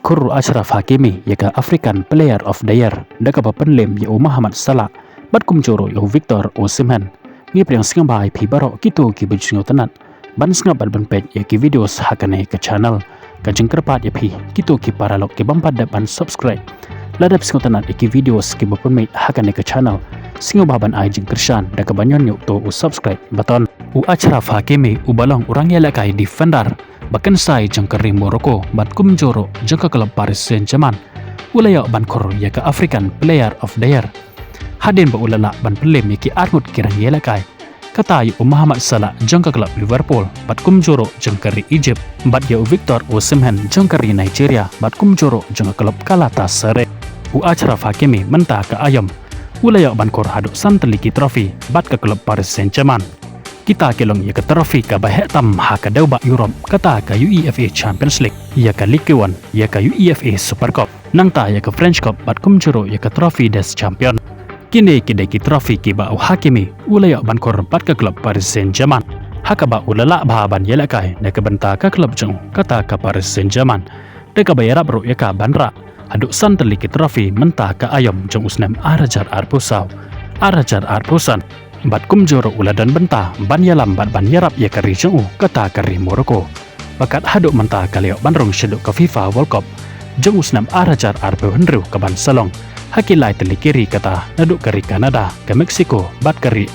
Khurru Ashraf Hakimi yaka African Player of the Year daka papenlem ya Muhammad Salah bat kumjoro ya Victor Osimhen ngi priang singa bai phi baro kito ki bujingo tanat ban singa bat ban page ya ki videos hakane ke channel ka jengkerpat ya phi kito ki paralok ke bampat ban subscribe ladap singa tanat ki videos ki bapun mai hakane ke channel singa baban ai jengkershan daka banyon yo to subscribe button Ashraf Hakimi ubalong orang yala kai defender bahkan sai jangkari Morocco bat kumjoro jangka klub Paris Saint-Germain ulaya ban kor ya ke African Player of the Year haden ba ulala ban pelem ya ki armut kirang yala kai kata yu Muhammad Salah jangka klub Liverpool bat kumjoro jangkari Egypt bat ya Victor Osimhen jangkari Nigeria bat kumjoro jangka klub Galatasaray Ashraf Hakimi mentah ke ayam ulaya ban kor haduk santeliki trofi bat ke klub Paris Saint-Germain kita kelong ya ke trofi ka bahek tam ha ka dau ba Europe kata ka UEFA Champions League ya ka Ligue 1 ya ka UEFA Super Cup nang ta ya ke French Cup bat kumjuro ya ke trofi des champion kini kide ki trofi ki ba Hakimi ulaya ban kor bat ke klub Paris Saint-Germain haka ba ulala ba ban yela kai da ke benta ka klub jeng kata ka Paris Saint-Germain de ka bayara bro ya ka banra haduk santeli ki trofi mentah ka ayam jeng usnam arajar arpusau arajar arpusan bat kumjoro ula dan bentah ban yalam bat ban yarap ya kari jeng kata kari Morocco bakat haduk mentah kaliok banrong seduk ke FIFA World Cup jeng usnam arajar arpe hendru ke ban salong hakilai telikiri kata naduk kari Kanada ke Meksiko bat kari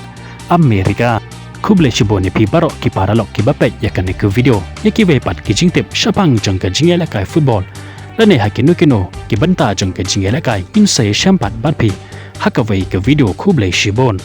Amerika kuble shiboni pi barok ki paralok ki bapet ya kane ke video ya ki bepat ki jingtip syapang jeng ke jingela kai football lane hakinu kino ki bentah jeng ke jingela kai insay syampat bat pi hakawai ke video kuble shibon